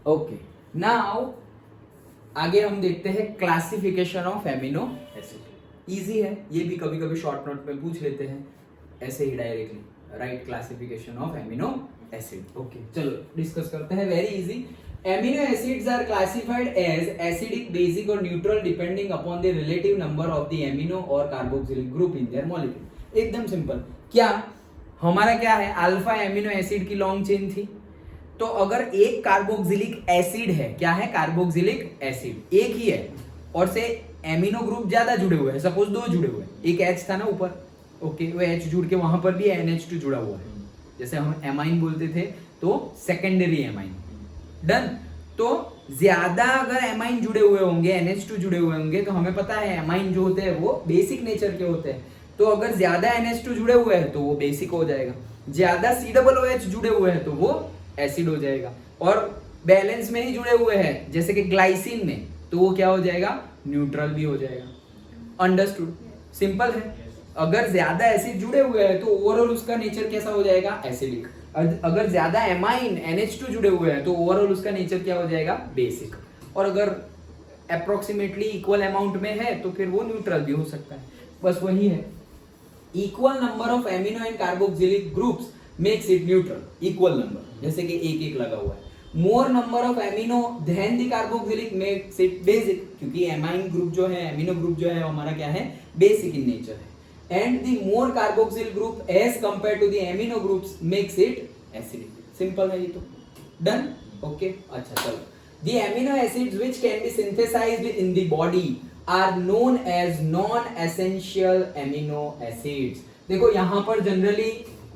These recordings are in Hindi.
ओके, नाउ आगे हम देखते हैं classification of amino acid. Easy है, ये भी कभी कभी शॉर्ट नोट में पूछ लेते हैं ऐसे ही directly, right classification of amino acid. Okay चलो डिस्कस करते हैं, very easy. Amino acids are classified as acidic, basic और neutral depending upon the relative number of the amino और carboxylic group in their molecule. एकदम सिंपल। क्या हमारा क्या है, अल्फा एमिनो एसिड की लॉन्ग चेन थी, तो अगर एक कार्बोक्सिलिक एसिड है, क्या है, कार्बोक्सिलिक एसिड एक ही है और से एमिनो ग्रुप ज्यादा जुड़े हुए हैं, सपोज 2 जुड़े हुए हैं, एक H था ना ऊपर, ओके वो H जुड़ के वहां पर भी NH2 जुड़ा हुआ है, जैसे हम एमाइन बोलते थे तो सेकेंडरी एमाइन, डन। तो ज्यादा अगर एमाइन जुड़े हुए होंगे, NH2 जुड़े हुए होंगे, तो हमें पता है एमाइन जो होते हैं वो बेसिक नेचर के होते हैं, तो अगर ज्यादा NH2 जुड़े हुए हैं तो वो बेसिक हो जाएगा, ज्यादा COOH जुड़े हुए हैं तो वो एसिड हो जाएगा, और बैलेंस में ही जुड़े हुए हैं जैसे कि ग्लाइसिन में, तो वो क्या हो जाएगा, न्यूट्रल भी हो जाएगा। अंडरस्टूड, सिंपल है। अगर ज्यादा एसिड जुड़े हुए हैं तो ओवरऑल उसका नेचर कैसा हो जाएगा, एसिडिक। अगर ज्यादा एमाइन NH2 जुड़े हुए हैं तो ओवरऑल उसका नेचर क्या हो जाएगा, बेसिक। और अगर अप्रोक्सीमेटली इक्वल अमाउंट में है तो फिर वो न्यूट्रल भी हो सकता है, बस वही है। Equal number of amino and carboxylic groups makes it neutral, equal number, जैसे कि एक एक लगा हुआ है। More number of amino than the carboxylic makes it basic, क्योंकि एमाइन ग्रुप जो है, एमिनो ग्रुप जो है हमारा क्या है, बेसिक इन नेचर है। And the more carboxyl group as compare to the amino groups makes it acidic. Simple है ये तो, डन। ओके अच्छा चलो, the amino acids which can be synthesized in the body are known as non essential amino acids. देखो यहां पर जनरली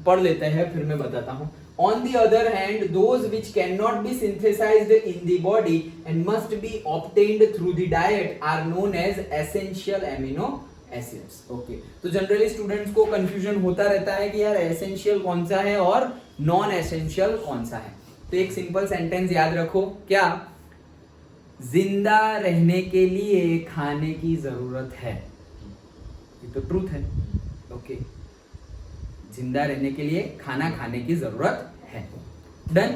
पढ़ लेते हैं, फिर मैं बताता हूं। On the other hand, those which cannot be synthesized in the body and must be obtained through the diet are known as essential amino acids. Okay, तो जनरली स्टूडेंट्स को कंफ्यूजन होता रहता है कि यार एसेंशियल कौन सा है और नॉन एसेंशियल कौन सा है। तो एक सिंपल सेंटेंस याद रखो, क्या, जिंदा रहने के लिए खाने की जरूरत है, ये तो ट्रूथ है। ओके, जिंदा रहने के लिए खाना खाने की जरूरत है, डन।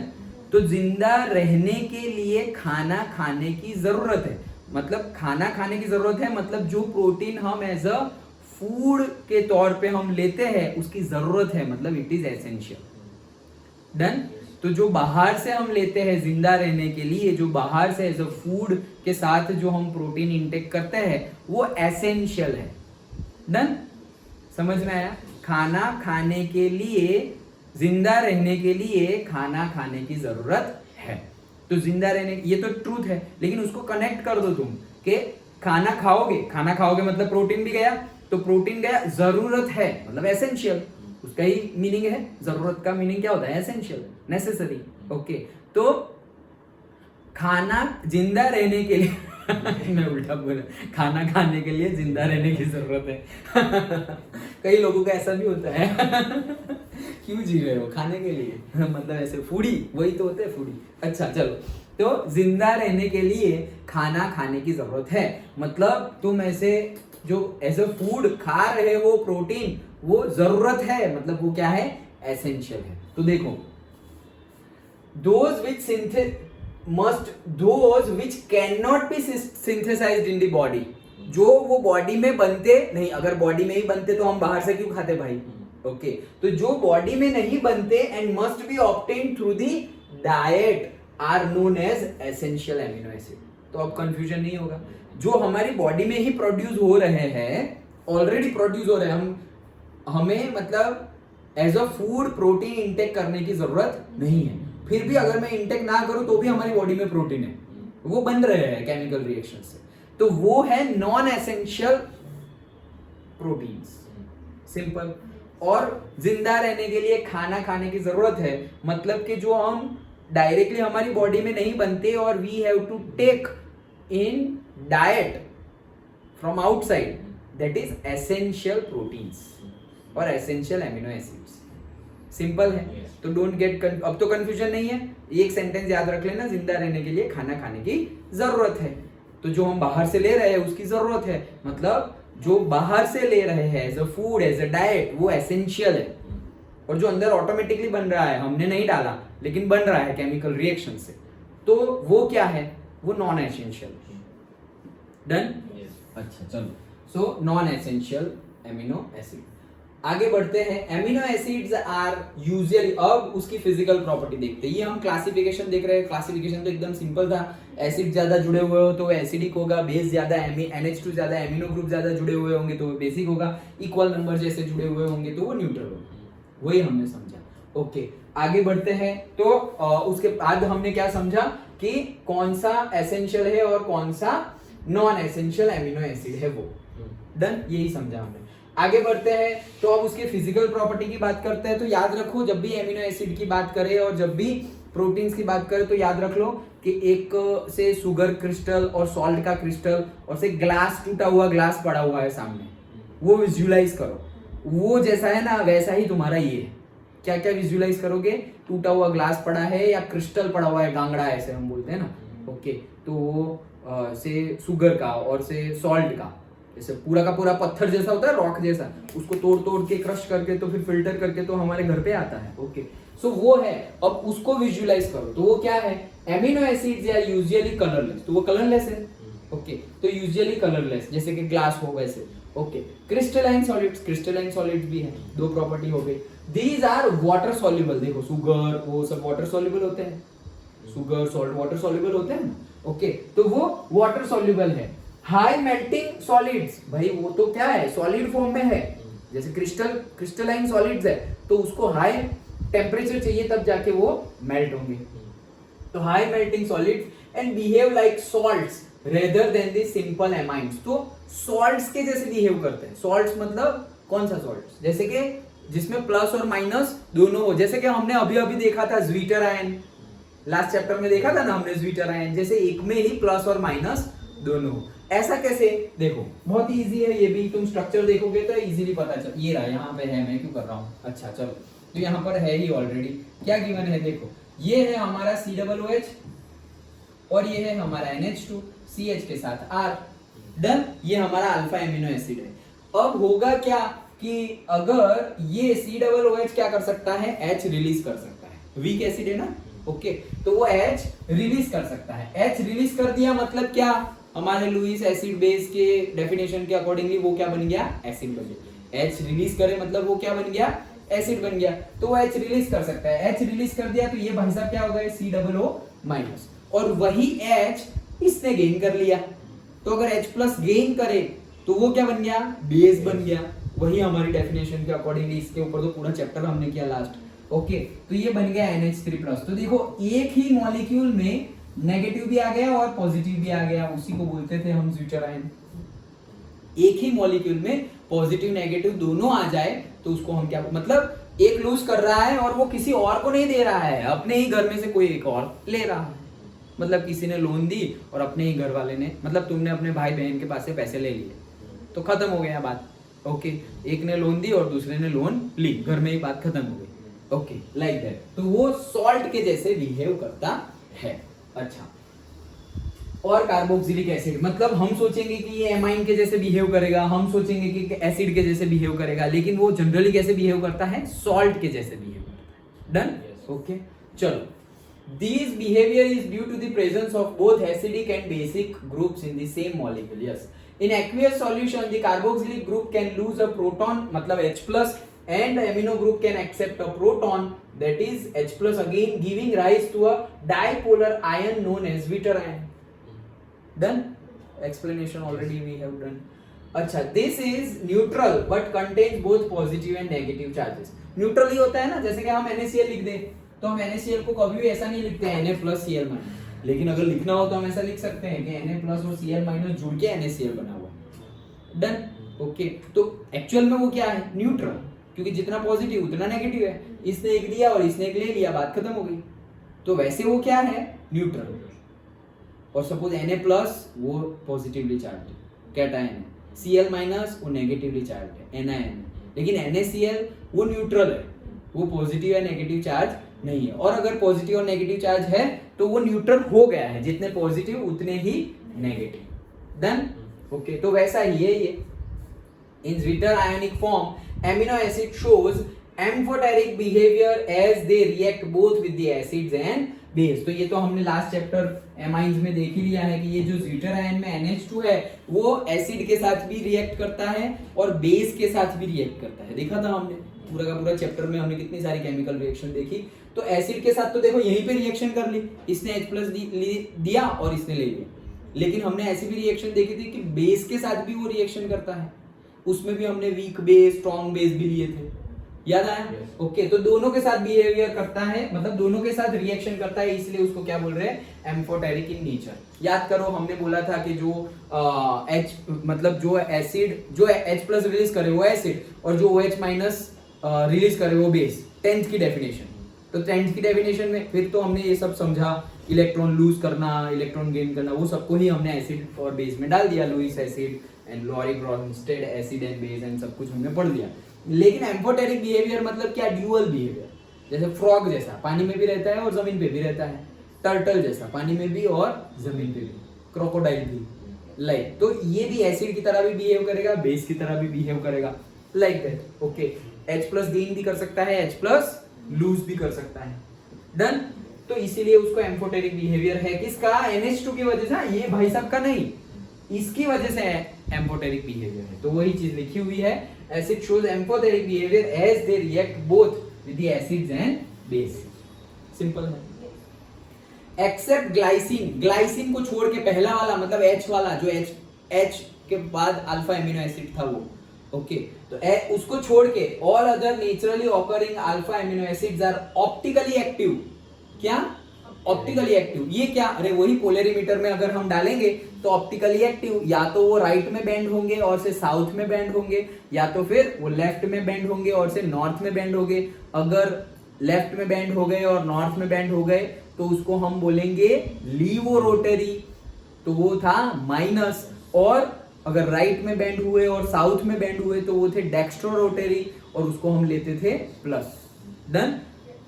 तो जिंदा रहने के लिए खाना खाने की जरूरत है, मतलब खाना खाने की जरूरत है, मतलब जो प्रोटीन हम एज अ फूड के तौर पे हम लेते हैं उसकी जरूरत है, मतलब इट इज एसेंशियल, डन। तो जो बाहर से हम लेते हैं जिंदा रहने के लिए, जो बाहर से एज अ फूड के साथ जो हम प्रोटीन इंटेक करते हैं वो एसेंशियल है, डन। समझ में आया, खाना खाने के लिए, जिंदा रहने के लिए खाना खाने की जरूरत है। तो जिंदा रहने, ये तो ट्रूथ है, लेकिन उसको कनेक्ट कर दो तुम कि खाना खाओगे, खाना खाओगे मतलब प्रोटीन भी गया, तो प्रोटीन गया, जरूरत है मतलब एसेंशियल, उसका ही मीनिंग है। जरूरत का मीनिंग क्या होता है, एसेंशियल, नेसेसरी। ओके, तो खाना जिंदा रहने के लिए मैं उल्टा बोला, खाना खाने के लिए जिंदा रहने की जरूरत है कई लोगों का ऐसा भी होता है क्यों जी रहे हो, खाने के लिए मतलब ऐसे फूडी, वही तो होते हैं फूडी। अच्छा चलो, तो जिंदा रहने के लिए खाना खाने की जरूरत है, मतलब तुम ऐसे जो एज अ फूड खा रहे हो प्रोटीन, वो जरूरत है, मतलब वो क्या है, एसेंशियल है। तो देखो, those which cannot be synthesized in the body, जो वो बॉडी में बनते नहीं, अगर बॉडी में ही बनते तो हम बाहर से क्यों खाते भाई। ओके, तो जो बॉडी में नहीं बनते and must be obtained through the diet are known as essential amino acid. तो अब कंफ्यूजन नहीं होगा, जो हमारी बॉडी में ही प्रोड्यूस हो रहे हैं, ऑलरेडी प्रोड्यूस हो रहे हैं, हमें मतलब as a food protein intake करने की जरूरत नहीं है, फिर भी अगर मैं इंटेक ना करूं तो भी हमारी बॉडी में प्रोटीन है, वो बन रहे हैं केमिकल रिएक्शन से, तो वो है नॉन एसेंशियल प्रोटीन्स, सिंपल। और जिंदा रहने के लिए खाना खाने की जरूरत है, मतलब कि जो हम डायरेक्टली हमारी बॉडी में नहीं बनते और we have to take in diet from outside, that is essential proteins और एसेंशियल एमिनो एसिड्स। सिंपल है, तो डोंट गेट, अब तो कंफ्यूजन नहीं है, एक सेंटेंस याद रख लेना, जिंदा रहने के लिए खाना खाने की जरूरत है, तो जो हम बाहर से ले रहे हैं उसकी जरूरत है, मतलब जो बाहर से ले रहे हैं as a food, as a diet, वो एसेंशियल है, और जो अंदर ऑटोमेटिकली बन रहा है, हमने नहीं डाला लेकिन बन रहा है केमिकल रिएक्शन से, तो वो क्या है, वो नॉन एसेंशियल। डन। अच्छा चलो, so non essential amino acid. आगे बढ़ते हैं, एमिनो एसिड्स आर यूजुअली, अब उसकी फिजिकल प्रॉपर्टी देखते हैं। ये हम क्लासिफिकेशन देख रहे हैं, क्लासिफिकेशन तो एकदम सिंपल था, एसिड ज्यादा जुड़े हुए हो तो एसिडिक होगा, बेस ज्यादा NH2 ज्यादा, एमिनो ग्रुप ज्यादा जुड़े हुए होंगे तो वो बेसिक होगा, इक्वल नंबर जैसे जुड़े हुए होंगे तो वो न्यूट्रल होगा, वही हमने समझा। ओके आगे बढ़ते हैं, तो उसके बाद हमने क्या समझा कि कौन सा एसेंशियल है और कौन सा नॉन एसेंशियल एमिनो एसिड है वो। डन, यही समझा हमने। आगे बढ़ते हैं, तो अब उसके फिजिकल प्रॉपर्टी की बात करते हैं। तो याद रखो, जब भी एमिनो एसिड की बात करें और जब भी प्रोटीन्स की बात करें तो याद रख लो कि एक से शुगर क्रिस्टल और सॉल्ट का क्रिस्टल और से ग्लास, टूटा हुआ ग्लास पड़ा हुआ है सामने, वो विजुअलाइज करो। वो जैसा है ना वैसा ही तुम्हारा ये है। क्या क्या विजुअलाइज करोगे, टूटा हुआ ग्लास पड़ा है या क्रिस्टल पड़ा हुआ है, गांगड़ा ऐसे हम बोलते हैं ना। ओके, तो से शुगर का और से सॉल्ट का, जैसे पूरा का पूरा पत्थर जैसा होता है, रॉक जैसा, उसको तोड़ तोड़ के क्रश करके तो फिर फिल्टर करके तो हमारे घर पे आता है। ओके, सो वो है। अब उसको विजुअलाइज करो, तो वो क्या है, एमिनो एसिड्स या यूजुअली कलरलेस, तो वो कलरलेस है। ओके, तो यूजुअली कलरलेस, जैसे कि ग्लास हो वैसे। Okay, crystalline solids, crystalline solids भी है, दो प्रॉपर्टी हो गई। दीज आर वाटर सॉल्युबल, देखो शुगर वो सब वाटर सॉल्युबल होते हैं, शुगर सॉल्ट वाटर सॉल्युबल होते हैं। ओके, तो वो वाटर सॉल्युबल है। हाई मेल्टिंग सॉलिड्स, भाई वो तो क्या है, सॉलिड फॉर्म में है, जैसे क्रिस्टलाइन सॉलिड्स है तो उसको हाई टेम्परेचर चाहिए तब जाके वो मेल्ट होंगे। तो high melting solids and behave like salts rather than the simple amines, तो सॉल्ट्स के जैसे बिहेव करते हैं। सॉल्ट्स मतलब कौन सा सॉल्ट्स, जैसे कि जिसमें प्लस और माइनस दोनों हो, जैसे कि हमने अभी अभी देखा था ज्वीटर आयन, लास्ट चैप्टर में देखा था ना हमने ज्वीटर आयन, जैसे एक में ही प्लस और माइनस दोनों हो। ऐसा कैसे, देखो बहुत ही इजी है ये भी, तुम स्ट्रक्चर देखोगे तो इजीली पता चल। ये रहा, यहाँ पे है, मैं क्यों कर रहा हूँ, अच्छा चलो, तो यहाँ पर है ही ऑलरेडी। क्या गिवन है, देखो ये है हमारा COOH और ये है हमारा NH2 CH के साथ R। डन, ये हमारा अल्फा एमिनो एसिड है। अब होगा क्या कि अगर ये COOH क्या कर सकता है, H रिलीज कर सकता है, वीक एसिड है ना। ओके, तो वो H रिलीज कर सकता है। H रिलीज कर दिया मतलब क्या, हमारे लुईस एसिड बेस के डेफिनेशन के अकॉर्डिंगली वो क्या बन गया, एसिड बन गया। H रिलीज करे मतलब वो क्या बन गया, एसिड बन गया। तो वो H रिलीज कर सकता है, H रिलीज कर दिया तो ये भाई साहब क्या हो गया, COO-, और वही H इसने गेन कर लिया। तो अगर H+ गेन करे तो वो क्या बन गया, बेस बन गया। वही हमारी डेफिनेशन के अकॉर्डिंगली, इसके ऊपर तो पूरा चैप्टर हमने किया लास्ट। ओके, तो ये बन गया NH3+। तो देखो एक ही मॉलिक्यूल में नेगेटिव भी आ गया और पॉजिटिव भी आ गया, उसी को बोलते थे हम ज्वीटर आयन। एक ही मॉलिक्यूल में पॉजिटिव नेगेटिव दोनों आ जाए तो उसको हम क्या, मतलब एक लूज कर रहा है और वो किसी और को नहीं दे रहा है, अपने ही घर में से कोई एक और ले रहा है। मतलब किसी ने लोन दी और अपने ही घर वाले ने, मतलब तुमने अपने भाई बहन के पास से पैसे ले लिए तो खत्म हो गया बात। ओके, एक ने लोन दी और दूसरे ने लोन ली, घर में ही बात खत्म हो गई। Okay, like that. तो वो सॉल्ट के जैसे बिहेव करता है। अच्छा, और कार्बोक्सिलिक एसिड, मतलब हम सोचेंगे कि ये एमाइन के जैसे बिहेव करेगा, हम सोचेंगे कि एसिड के जैसे बिहेव करेगा, लेकिन वो जनरली कैसे बिहेव करता है, सॉल्ट के जैसे बिहेव करता है। डन। ओके, चलो, this behaviour is due to the presence of both acidic and basic groups in the same molecule. Yes, in aqueous solution the carboxylic group can lose a proton, मतलब H+, and the amino group can accept a proton, that is H+, again giving rise to a dipolar ion known as Witter ion. Done? Explanation already we have done. अच्छा, this is neutral but contains both positive and negative charges. Neutral ही होता है ना, जैसे कि हम NaCl लिख दें तो हम NaCl को कभी भी ऐसा नहीं लिखते हैं Na+Cl-, लेकिन अगर लिखना हो तो हम ऐसा लिख सकते हैं कि Na+ और Cl- जुड़ के NaCl बना हुआ। डन। ओके, तो एक्चुअल में वो क्या है, न्यूट्रल, क्योंकि जितना पॉजिटिव उतना नेगेटिव है। इसने एक दिया और इसने एक ले लिया, बात खत्म हो गई। तो वैसे वो क्या है, न्यूट्रल। और सपोज Na+ वो पॉजिटिवली चार्ज है, कैटायन है, Cl- वो नेगेटिवली चार्ज है, anion है, लेकिन NaCl वो न्यूट्रल है, वो पॉजिटिव या नेगेटिव चार्ज नहीं है। और अगर पॉजिटिव और नेगेटिव चार्ज है तो वो न्यूट्रल हो गया है, जितने पॉजिटिव उतने ही नेगेटिव। डन। ओके, तो वैसा ही है ये। In zwitterionic form amino acid shows amphoteric behaviour as they react both with the acids and base. तो ये तो हमने लास्ट चैप्टर एमाइंस में देख ही लिया है कि ये जो ज़्यूटर आयन में NH2 है वो एसिड के साथ भी रिएक्ट करता है और बेस के साथ भी रिएक्ट करता है। देखा था हमने पूरा का पूरा चैप्टर में, हमने कितनी सारी केमिकल रिएक्शन देखी। तो एसिड के साथ तो देखो यहीं पे रिएक्शन कर ली, इसने H+ दिया और इसने ले लिया, लेकिन हमने ऐसी भी रिएक्शन देखी थी कि बेस के साथ भी वो रिएक्शन करता है, उसमें भी हमने वीक बेस स्ट्रॉन्ग बेस भी लिए थे, याद आया? ओके, तो दोनों के साथ बिहेवियर करता है, मतलब दोनों के साथ रिएक्शन करता है, इसलिए उसको क्या बोल रहे हैं? Amphoteric in nature. याद करो हमने बोला था कि जो H मतलब जो एसिड जो H+ रिलीज करे वो एसिड और जो OH- रिलीज करे वो बेस, 10th की डेफिनेशन। तो 10th की डेफिनेशन में फिर तो हमने ये सब समझा, इलेक्ट्रॉन लूज करना, इलेक्ट्रॉन गेन करना, वो सबको ही हमने एसिड और बेस में डाल दिया। Lewis acid and Lowry Bronsted acid and base and सब कुछ हमने पढ़ लिया। लेकिन एम्फोटेरिक बिहेवियर मतलब क्या? ड्यूअल बिहेवियर, जैसे फ्रॉग जैसा पानी में भी रहता है और जमीन पे भी रहता है, टर्टल जैसा पानी में भी और जमीन पे भी, क्रोकोडाइल भी, लाइक। तो ये भी एसिड की तरह भी बिहेव करेगा, बेस की तरह भी बिहेव करेगा, like that. Okay, H+ gain भी कर सकता है, H+ लूज भी कर सकता है, डन। तो इसीलिए उसको एम्फोटेरिक बिहेवियर है किसका? NH2 की वजह से, ये भाई साहब का नहीं, इसकी वजह से एम्फोटेरिक बिहेवियर है। तो वही चीज लिखी हुई है, acid shows amphoteric behaviour as they react both with the acids and base. Simple है। एक्सेप्ट ग्लाइसिन, ग्लाइसिन को छोड़ के पहला वाला मतलब H वाला, जो H के बाद अल्फा एमिनो एसिड था वो, ओके। तो उसको छोड़ के all other naturally occurring alpha amino acids are optically active. क्या? Optically active. ये क्या? अरे वही पोलरिमीटर में अगर हम डालेंगे तो ऑप्टिकली एक्टिव, या तो वो राइट में बेंड होंगे और से साउथ में बेंड होंगे, या तो फिर वो लेफ्ट में बेंड होंगे और से नॉर्थ में बेंड होंगे। अगर लेफ्ट में बेंड हो गए और नॉर्थ में बेंड हो गए तो उसको हम बोलेंगे लीवो रोटरी, तो वो था माइनस। और अगर राइट में बेंड हुए और साउथ में बेंड हुए तो वो थे डेक्स्ट्रो रोटरी और उसको हम लेते थे प्लस, डन।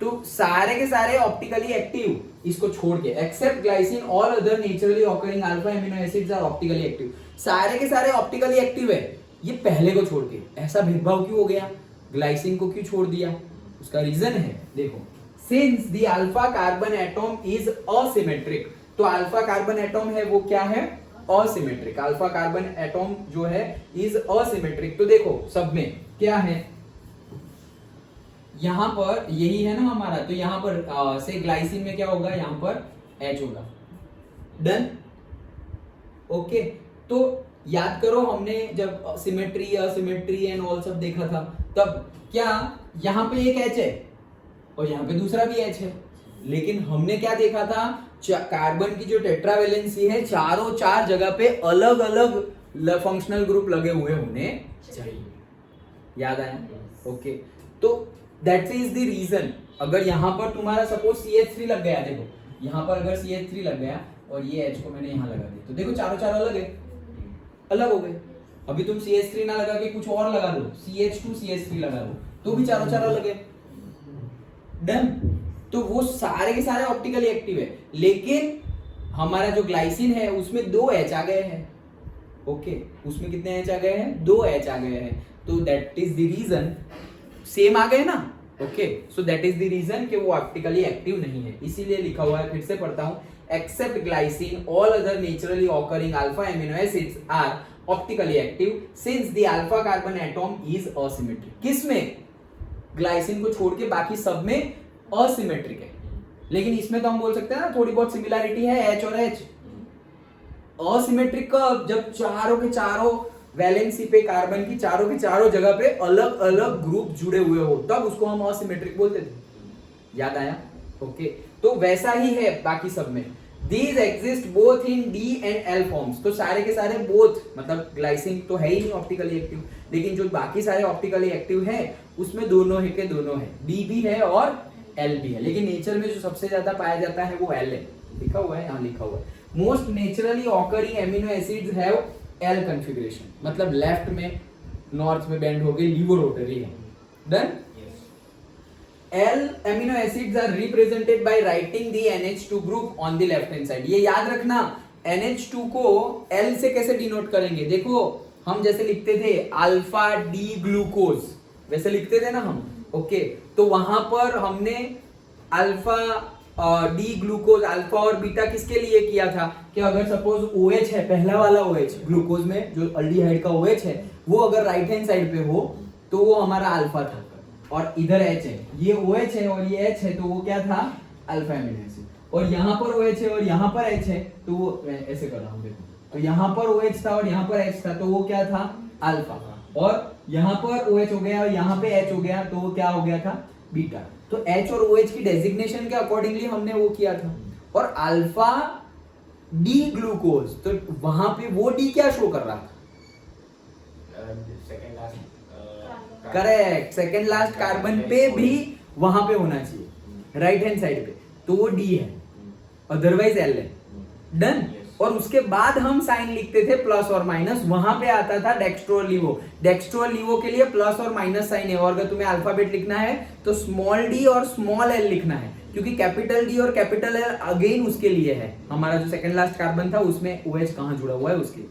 तो सारे के सारे ऑप्टिकली एक्टिव, इसको छोड़ के, except glycine all other naturally occurring alpha amino acids are optically active. सारे के सारे ऑप्टिकली एक्टिव है, ये पहले को छोड़ के। ऐसा भेदभाव क्यों हो गया? ग्लाइसिन को क्यों छोड़ दिया? उसका रीजन है, देखो, since the alpha carbon atom is asymmetric. तो अल्फा कार्बन एटॉम है वो क्या है? असिमेट्रिक। अल्फा कार्बन एटॉम जो है इज असिमेट्रिक। तो देखो सब में क्या है, यहां पर यही है ना हमारा, तो यहां पर से ग्लाइसिन में क्या होगा? यहां पर H होगा, डन। ओके, तो याद करो हमने जब सिमेट्री असिमेट्री एंड ऑल सब देखा था, तब क्या यहां पे एक H है और यहां पे दूसरा भी H है, लेकिन हमने क्या देखा था? कार्बन की जो टेट्रावेलेंसी है, चारों चार जगह पे अलग अलग फंक्शनल ग्रुप लगे हुए होने चाहिए, याद आया? ओके, तो दैट इज द रीजन। अगर यहां पर तुम्हारा सपोज CH3 लग गया, देखो यहां पर अगर CH3 लग गया और ये H को मैंने यहां लगा दिया, तो देखो चारों चार अलग है, अलग हो गए। अभी तुम CH3 ना लगा के कुछ और लगा दो, CH2 CH3 लगा दो, तो भी चारों चार अलग है, डन। तो वो सारे के सारे ऑप्टिकली एक्टिव है, लेकिन हमारा जो ग्लाइसिन है उसमें 2 H आ गए हैं, ओके। उसमें कितने H आ गए हैं? 2 H आ गए हैं। तो that is the reason, same आ गए ना, okay. So that is the reason कि वो ऑप्टिकली एक्टिव नहीं है, इसीलिए लिखा हुआ है, फिर से पढ़ता हूं, except glycine all other naturally occurring alpha amino acids are optically active since the alpha carbon atom is asymmetric. किसमें? ग्लाइसिन को छोड़ के बाकी सब में असिमेट्रिक है, लेकिन इसमें तो हम बोल सकते हैं ना थोड़ी बहुत सिमिलैरिटी है H और H। असिमेट्रिक कब? जब चारों के चारों वैलेंसी पे कार्बन की चारों की चारों जगह पे अलग अलग ग्रुप जुड़े हुए हो, तब उसको हम असिमेट्रिक बोलते थे, याद आया? ओके, तो वैसा ही है बाकी सब में। These exist both in D and L forms। तो सारे के सारे बोथ, मतलब ग्लाइसिन तो है ही नहीं ऑप्टिकली एक्टिव, लेकिन जो बाकी सारे ऑप्टिकली एक्टिव है उसमें दोनों है के दोनों है, D भी है और L भी है, लेकिन नेचर में जो सबसे ज्यादा पाया जाता है वो L है, लिखा हुआ है, यहाँ लिखा हुआ है। Most naturally occurring amino acids have L configuration, मतलब लेफ्ट में नॉर्थ में बेंड हो गए, लीवो रोटरी है, done. L amino acids are represented by writing the NH2 group on the left hand side। ये याद रखना, NH2 को L से कैसे डिनोट करेंगे? देखो हम जैसे लिखते थे अल्फा डी ग्लूकोज, वैसे लिखते थे ना हम, ओके, तो वहां पर हमने अल्फा डी ग्लूकोज, अल्फा और बीटा किसके लिए किया था कि अगर सपोज OH है, पहला वाला OH ग्लूकोज में जो अल्डिहाइड का OH है, वो अगर राइट हैंड साइड पे हो तो वो हमारा अल्फा था, और इधर H है, ये OH है और ये H है, तो वो क्या था, अल्फा एमिनो एसिड। और यहाँ पर OH है और यहाँ पर H है, तो वो ऐसे कर रहा हूँ देखो, तो यहाँ पर OH था और यहाँ पर H था, तो वो क्या था, अल्फा। और यहाँ पर OH हो गया और यहाँ पे H हो गया, तो वो क्या हो गया था, बीटा। तो H और OH की डेजिग्नेशन के अकॉर्डिंगली हमने वो किया था। और अल्फा डी ग्लूकोज, तो वहां पे वो डी क्या शो कर रहा था, करेक्ट, सेकेंड लास्ट कार्बन पे भी वहां पे होना चाहिए राइट हैंड साइड पे, तो वो डी है, अदरवाइज एल है। डन। और उसके बाद हम साइन लिखते थे प्लस और माइनस, वहां पे आता था डेक्स्ट्रो और लीवो। डेक्स्ट्रो और लीवो के लिए प्लस और माइनस साइन है, और अगर तुम्हें अल्फाबेट लिखना है तो स्मॉल डी और स्मॉल एल लिखना है, क्योंकि कैपिटल डी और कैपिटल एल अगेन उसके लिए है, हमारा जो सेकंड लास्ट कार्बन था उसमें OH कहां जुड़ा हुआ है उसके लिए,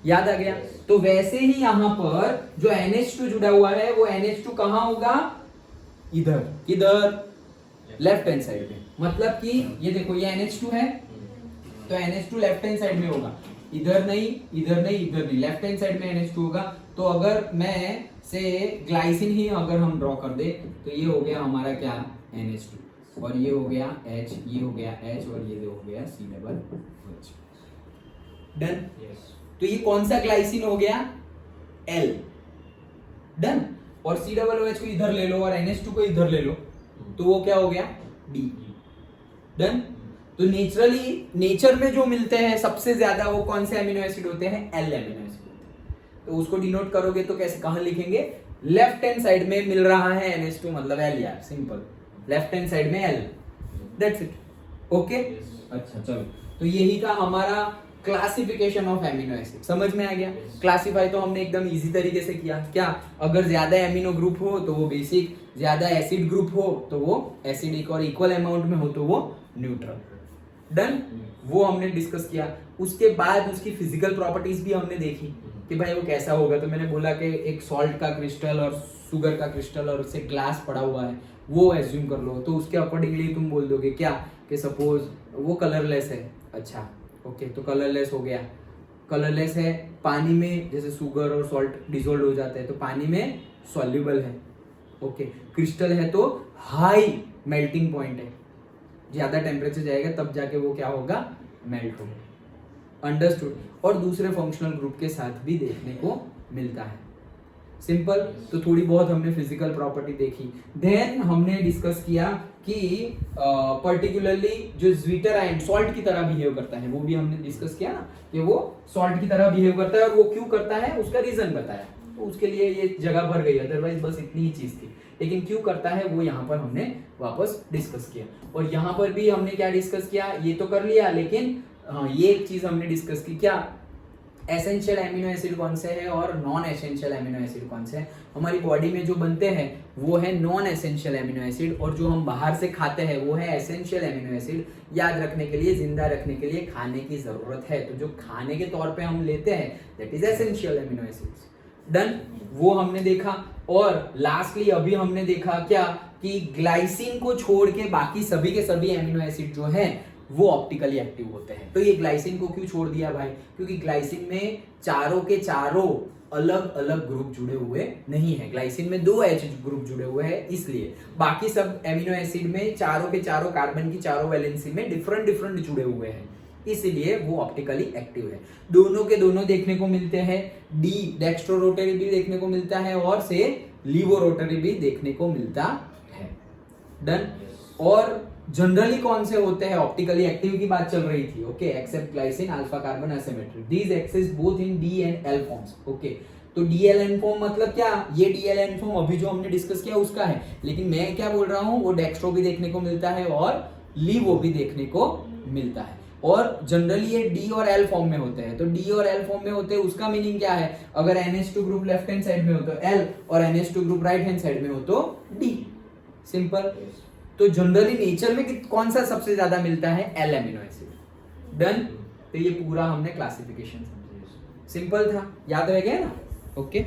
याद आ गया। तो वैसे ही यहां पर जो NH2 जुड़ा हुआ है, वो NH2 कहां होगा, इधर, किधर, लेफ्ट हैंड साइड में। मतलब कि ये देखो, ये NH2 है, तो NH2 लेफ्ट हैंड साइड में होगा, इधर नहीं, इधर नहीं, इधर नहीं, लेफ्ट हैंड साइड में NH2 होगा। तो अगर मैं से ग्लाइसिन ही अगर हम ड्रॉ कर दे, तो ये हो गया हमारा क्या, NH2, और ये हो गया H, ये हो गया H, और ये हो गया C+H। डन। तो ये कौन सा ग्लाइसिन हो गया, L। डन। और C+OH को इधर ले लो और NH2 को इधर ले लो, तो वो क्या हो गया, D। डन। तो नेचुरली, नेचर में जो मिलते हैं सबसे ज्यादा वो कौन से अमीनो एसिड होते हैं, L अमीनो एसिड होते हैं। तो उसको डिनोट करोगे तो कैसे, कहां लिखेंगे, लेफ्ट हैंड साइड में मिल रहा है NH2, मतलब L यार, सिंपल, लेफ्ट हैंड साइड में L, दैट्स इट। ओके, अच्छा चलो, तो यही था हमारा क्लासिफिकेशन ऑफ एमिनो एसिड, समझ में आ गया। क्लासिफाई तो हमने एकदम इजी तरीके से किया, क्या, अगर ज्यादा एमिनो ग्रुप हो तो वो बेसिक, ज्यादा एसिड ग्रुप हो तो वो एसिडिक, और इक्वल अमाउंट में हो तो वो न्यूट्रल। डन। वो हमने डिस्कस किया। उसके बाद उसकी फिजिकल प्रॉपर्टीज भी हमने देखी कि भाई वो कैसा होगा। तो मैंने बोला कि एक सॉल्ट का क्रिस्टल और शुगर का क्रिस्टल और उससे ग्लास पड़ा हुआ है, वो एज्यूम कर लो, तो उसके अकॉर्डिंगली तुम बोल दोगे क्या, कि सपोज वो कलरलेस है, अच्छा ओके, तो कलरलेस हो गया, कलरलेस है, पानी में जैसे शुगर और सॉल्ट डिसॉल्व हो जाते हैं तो पानी में सॉल्युबल है, ओके। क्रिस्टल है तो हाई मेल्टिंग पॉइंट है, ज्यादा टेम्परेचर जाएगा तब जाके वो क्या होगा, मेल्ट होगा। अंडरस्टूड। और दूसरे फंक्शनल ग्रुप के साथ भी देखने को मिलता है, सिंपल। तो थोड़ी बहुत हमने फिजिकल प्रॉपर्टी देखी। देन हमने डिस्कस किया कि पर्टिकुलरली जो ज्वीटर आयन सॉल्ट की तरह बिहेव करता है, वो भी हमने डिस्कस किया ना, कि वो सॉल्ट की तरह बिहेव करता है, और वो क्यों करता है उसका रीजन बताया। तो उसके लिए ये जगह भर गई, अदरवाइज बस इतनी ही चीज थी, लेकिन क्यों करता है वो यहाँ पर हमने वापस डिस्कस किया। और यहाँ पर भी हमने क्या डिस्कस किया, ये तो कर लिया, लेकिन हाँ, ये एक चीज हमने डिस्कस की, क्या, एसेंशियल एमिनो एसिड कौन से हैं और नॉन एसेंशियल एमिनो एसिड कौन से हैं। हमारी बॉडी में जो बनते हैं वो है नॉन एसेंशियल एमिनो एसिड, और जो हम बाहर से खाते हैं वो है एसेंशियल एमिनो एसिड। याद रखने के लिए, जिंदा रखने के लिए खाने की जरूरत है, तो जो खाने के तौर पे हम लेते हैं that is essential amino acids. Done. वो हमने देखा। और लास्टली अभी हमने देखा क्या, कि ग्लाइसिन को छोड़ के बाकी सभी के सभी एमिनो एसिड जो हैं वो ऑप्टिकली एक्टिव होते हैं। तो ये ग्लाइसिन को क्यों छोड़ दिया भाई, क्योंकि ग्लाइसिन में चारों के चारों अलग अलग ग्रुप जुड़े हुए नहीं है, ग्लाइसिन में 2 H ग्रुप जुड़े हुए हैं, इसलिए बाकी सब एमिनो एसिड में चारों के चारों कार्बन की चारों वैलेंसी में डिफरेंट डिफरेंट जुड़े हुए हैं, इसलिए वो ऑप्टिकली एक्टिव है। दोनों के दोनों देखने को मिलते हैं, डी डेक्स्ट्रो रोटरी भी देखने को मिलता है और से लीवो रोटरी भी देखने को मिलता है। डन। और जनरली कौन से होते हैं, ऑप्टिकली एक्टिव की बात चल रही थी, okay, except glycine, alpha carbon asymmetric, these exist both in D and L forms, okay. तो डीएलएन फॉर्म मतलब क्या, ये डीएलएन फॉर्म अभी जो हमने डिस्कस किया उसका है, लेकिन मैं क्या बोल रहा हूं, वो डेक्स्ट्रो भी देखने को मिलता है और लीवो भी देखने को मिलता है। और जनरली ये डी और एल फॉर्म में होते हैं। तो डी और एल फॉर्म में होते हैं, उसका मीनिंग क्या है, अगर NH2 group left hand side में हो तो एल, और NH2 group right hand side में हो तो डी, सिंपल। तो जनरली नेचर में कौन सा सबसे ज्यादा मिलता है, एल एमिनो एसिड। डन। तो ये पूरा हमने क्लासिफिकेशन समझा, सिंपल था, याद रह गया ना, ओके।